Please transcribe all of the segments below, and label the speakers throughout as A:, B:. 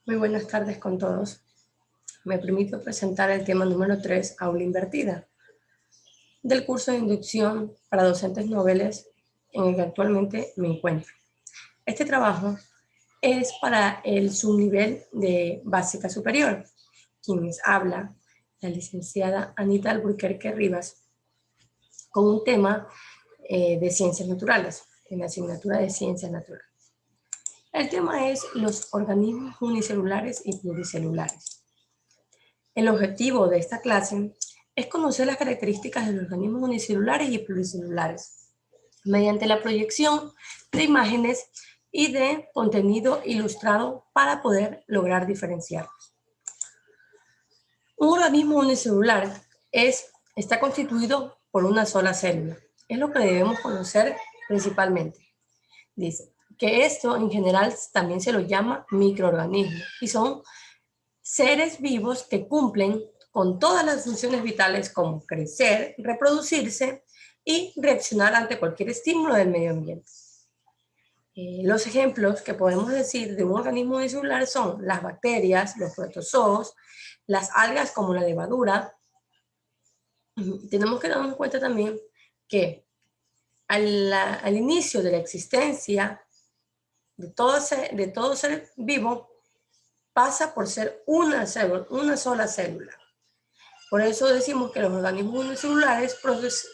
A: Muy buenas tardes con todos. Me permito presentar el tema número 3, aula invertida, del curso de inducción para docentes noveles en el que actualmente me encuentro. Este trabajo es para el subnivel de básica superior. Quienes habla, la licenciada Anita Alburquerque Rivas, con un tema de ciencias naturales, en la asignatura de ciencias naturales. El tema es los organismos unicelulares y pluricelulares. El objetivo de esta clase es conocer las características de los organismos unicelulares y pluricelulares mediante la proyección de imágenes y de contenido ilustrado para poder lograr diferenciarlos. Un organismo unicelular está constituido por una sola célula. Es lo que debemos conocer principalmente. Dice que esto en general también se lo llama microorganismos y son seres vivos que cumplen con todas las funciones vitales como crecer, reproducirse y reaccionar ante cualquier estímulo del medio ambiente. Los ejemplos que podemos decir de un organismo unicelular son las bacterias, los protozoos, las algas como la levadura. Tenemos que darnos cuenta también que al inicio de la existencia de todo ser vivo pasa por ser una sola célula. Por eso decimos que los organismos unicelulares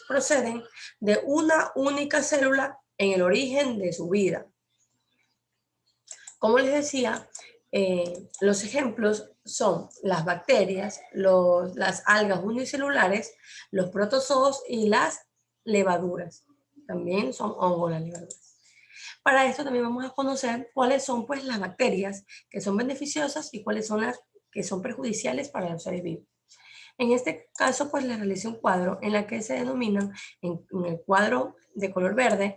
A: proceden de una única célula en el origen de su vida. Como les decía, los ejemplos son las bacterias, las algas unicelulares, los protozoos y las levaduras. También son hongos las levaduras. Para esto también vamos a conocer cuáles son pues, las bacterias que son beneficiosas y cuáles son las que son perjudiciales para los seres vivos. En este caso, pues les realicé un cuadro en la que se denominan, en el cuadro de color verde,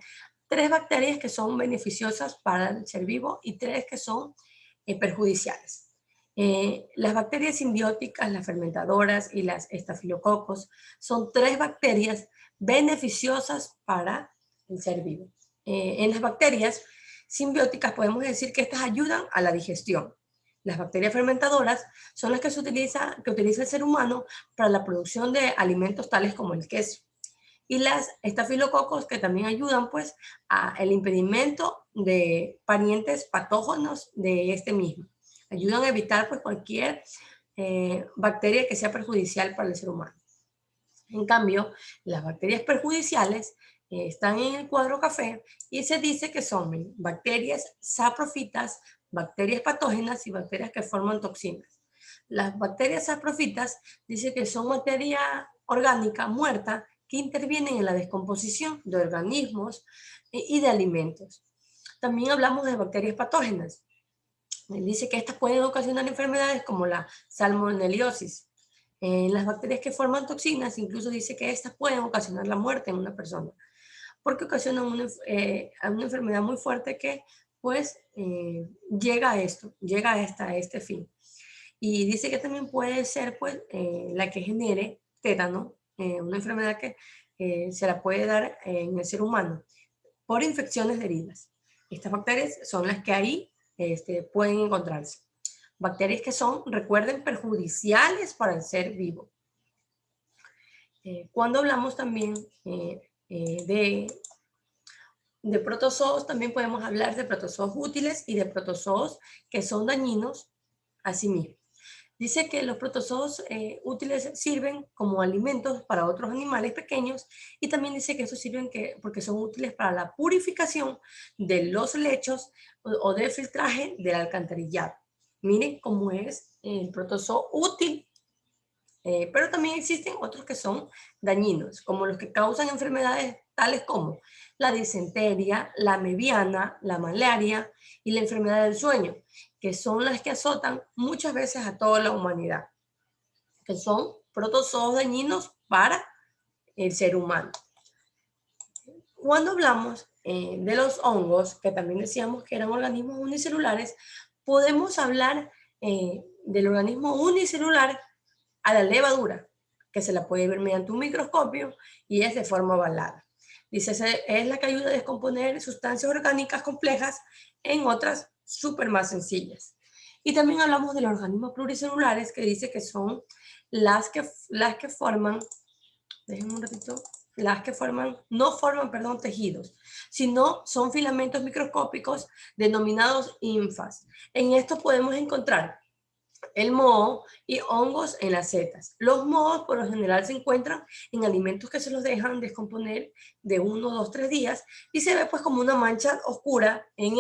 A: 3 bacterias que son beneficiosas para el ser vivo y 3 que son perjudiciales. Las bacterias simbióticas, las fermentadoras y las estafilococos son 3 bacterias beneficiosas para el ser vivo. En las bacterias simbióticas podemos decir que estas ayudan a la digestión. Las bacterias fermentadoras son las que utiliza el ser humano para la producción de alimentos tales como el queso. Y las estafilococos que también ayudan pues al impedimento de parientes patógenos de este mismo. Ayudan a evitar pues cualquier bacteria que sea perjudicial para el ser humano. En cambio, las bacterias perjudiciales están en el cuadro café y se dice que son bacterias saprofitas, bacterias patógenas y bacterias que forman toxinas. Las bacterias saprofitas dice que son materia orgánica muerta que intervienen en la descomposición de organismos y de alimentos. También hablamos de bacterias patógenas. Dice que estas pueden ocasionar enfermedades como la salmoneliosis. Las bacterias que forman toxinas, incluso dice que estas pueden ocasionar la muerte en una persona, porque ocasionan una enfermedad muy fuerte que pues llega a este fin. Y dice que también puede ser pues la que genere tétano, una enfermedad que se la puede dar en el ser humano por infecciones de heridas. Estas bacterias son las que ahí pueden encontrarse. Bacterias que son, recuerden, perjudiciales para el ser vivo. Cuando hablamos también de protozoos, también podemos hablar de protozoos útiles y de protozoos que son dañinos a sí mismos. Dice que los protozoos útiles sirven como alimentos para otros animales pequeños y también dice que estos sirven porque son útiles para la purificación de los lechos o de filtraje del alcantarillado. Miren cómo es el protozoo útil, pero también existen otros que son dañinos, como los que causan enfermedades tales como la disentería, la mebiana, la malaria y la enfermedad del sueño, que son las que azotan muchas veces a toda la humanidad, que son protozoos dañinos para el ser humano. Cuando hablamos de los hongos, que también decíamos que eran organismos unicelulares, podemos hablar del organismo unicelular a la levadura, que se la puede ver mediante un microscopio y es de forma ovalada. Dice, es la que ayuda a descomponer sustancias orgánicas complejas en otras súper más sencillas. Y también hablamos de los organismos pluricelulares, que dice que son las que forman, déjenme un ratito, las que no forman, perdón, tejidos, sino son filamentos microscópicos denominados ínfas. En esto podemos encontrar el moho y hongos en las setas. Los mohos por lo general se encuentran en alimentos que se los dejan descomponer de 1, 2, 3 días y se ve pues como una mancha oscura en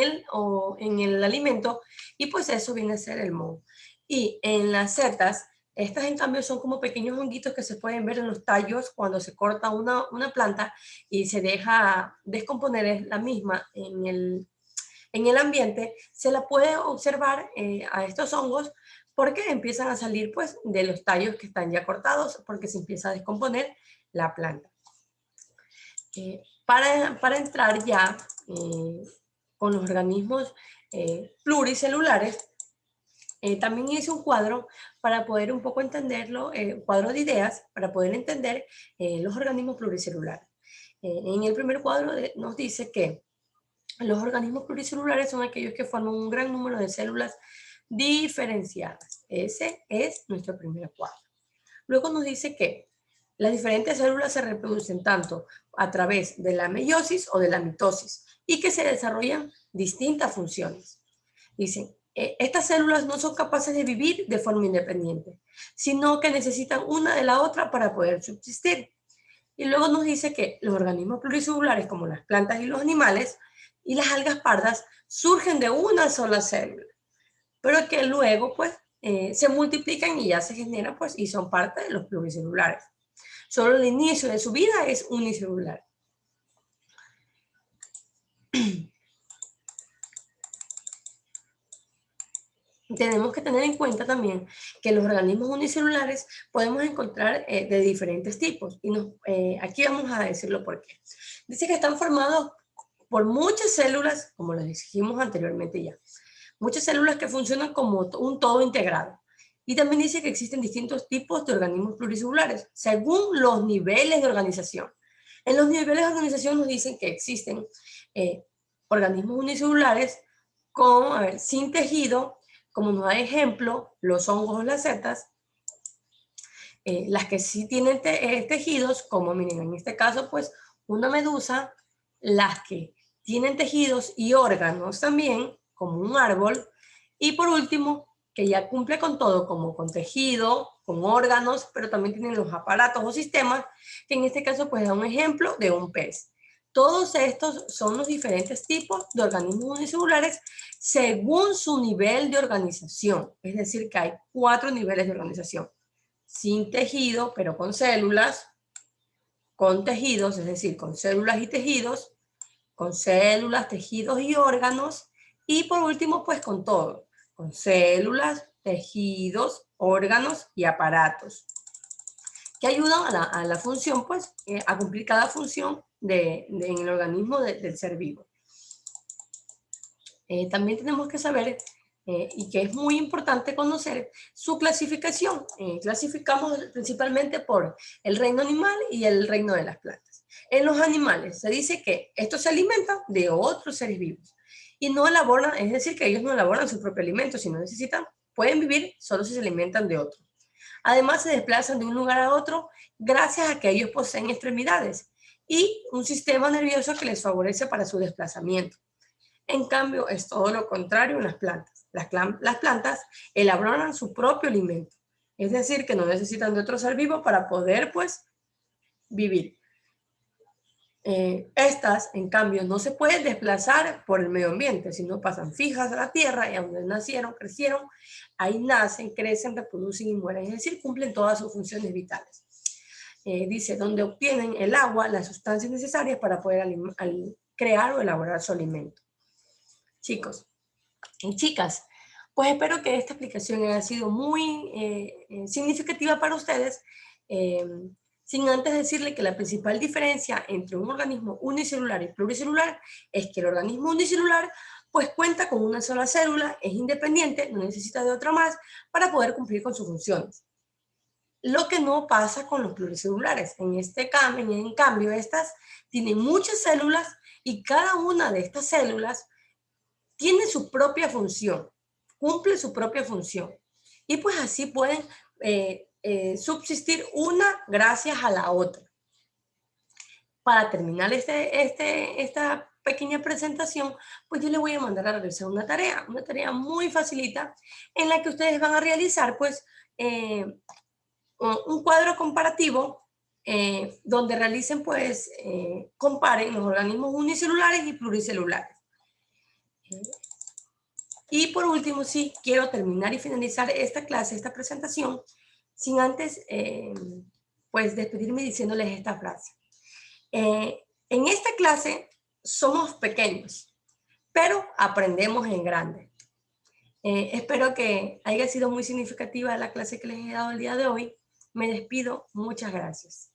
A: el alimento, y pues eso viene a ser el moho. Y en las setas, estas en cambio son como pequeños honguitos que se pueden ver en los tallos cuando se corta una planta y se deja descomponer la misma en el ambiente. Se la puede observar a estos hongos porque empiezan a salir pues de los tallos que están ya cortados, porque se empieza a descomponer la planta. Para entrar ya con los organismos pluricelulares, también hice un cuadro para poder un poco entenderlo, un cuadro de ideas para poder entender los organismos pluricelulares. En el primer cuadro nos dice que los organismos pluricelulares son aquellos que forman un gran número de células diferenciadas. Ese es nuestro primer cuadro. Luego nos dice que las diferentes células se reproducen tanto a través de la meiosis o de la mitosis y que se desarrollan distintas funciones. Dicen, estas células no son capaces de vivir de forma independiente, sino que necesitan una de la otra para poder subsistir. Y luego nos dice que los organismos pluricelulares, como las plantas y los animales, y las algas pardas, surgen de una sola célula, pero que luego pues se multiplican y ya se generan pues y son parte de los pluricelulares. Solo el inicio de su vida es unicelular. Tenemos que tener en cuenta también que los organismos unicelulares podemos encontrar de diferentes tipos. Y aquí vamos a decirlo por qué. Dice que están formados por muchas células, como les dijimos anteriormente ya. Muchas células que funcionan como un todo integrado. Y también dice que existen distintos tipos de organismos pluricelulares, según los niveles de organización. En los niveles de organización nos dicen que existen organismos unicelulares sin tejido, como nos da ejemplo los hongos o las setas. Las que sí tienen tejidos, como miren, en este caso, pues una medusa. Las que tienen tejidos y órganos también, como un árbol. Y por último, que ya cumple con todo, como con tejido, con órganos, pero también tienen los aparatos o sistemas, que en este caso pues da un ejemplo de un pez. Todos estos son los diferentes tipos de organismos unicelulares según su nivel de organización. Es decir, que hay 4 niveles de organización. Sin tejido, pero con células, con tejidos, es decir, con células y tejidos, con células, tejidos y órganos, y por último, pues con todo, con células, tejidos, órganos y aparatos, que ayudan a la función, pues, a cumplir cada función en el organismo del ser vivo. También tenemos que saber, y que es muy importante conocer, su clasificación. Clasificamos principalmente por el reino animal y el reino de las plantas. En los animales se dice que estos se alimentan de otros seres vivos y no elaboran, es decir, que ellos no elaboran su propio alimento, sino pueden vivir solo si se alimentan de otros. Además, se desplazan de un lugar a otro gracias a que ellos poseen extremidades y un sistema nervioso que les favorece para su desplazamiento. En cambio, es todo lo contrario en las plantas. Las plantas elaboran su propio alimento, es decir, que no necesitan de otro ser vivo para poder, pues, vivir. Estas, en cambio, no se pueden desplazar por el medio ambiente, sino pasan fijas a la tierra y a donde nacieron, crecieron, ahí nacen, crecen, reproducen y mueren, es decir, cumplen todas sus funciones vitales. Dice, donde obtienen el agua, las sustancias necesarias para poder crear o elaborar su alimento. Chicos y chicas, pues espero que esta explicación haya sido muy significativa para ustedes, sin antes decirle que la principal diferencia entre un organismo unicelular y pluricelular es que el organismo unicelular pues cuenta con una sola célula, es independiente, no necesita de otra más para poder cumplir con sus funciones. Lo que no pasa con los pluricelulares. En cambio, estas tienen muchas células y cada una de estas células tiene su propia función. cumple su propia función. Y pues así pueden subsistir una gracias a la otra. Para terminar esta pequeña presentación, pues yo les voy a mandar a realizar una tarea muy facilita en la que ustedes van a realizar pues un cuadro comparativo donde realicen pues, comparen los organismos unicelulares y pluricelulares. Y por último, sí, quiero terminar y finalizar esta clase, esta presentación, sin antes pues despedirme diciéndoles esta frase. En esta clase somos pequeños, pero aprendemos en grande. Espero que haya sido muy significativa la clase que les he dado el día de hoy. Me despido. Muchas gracias.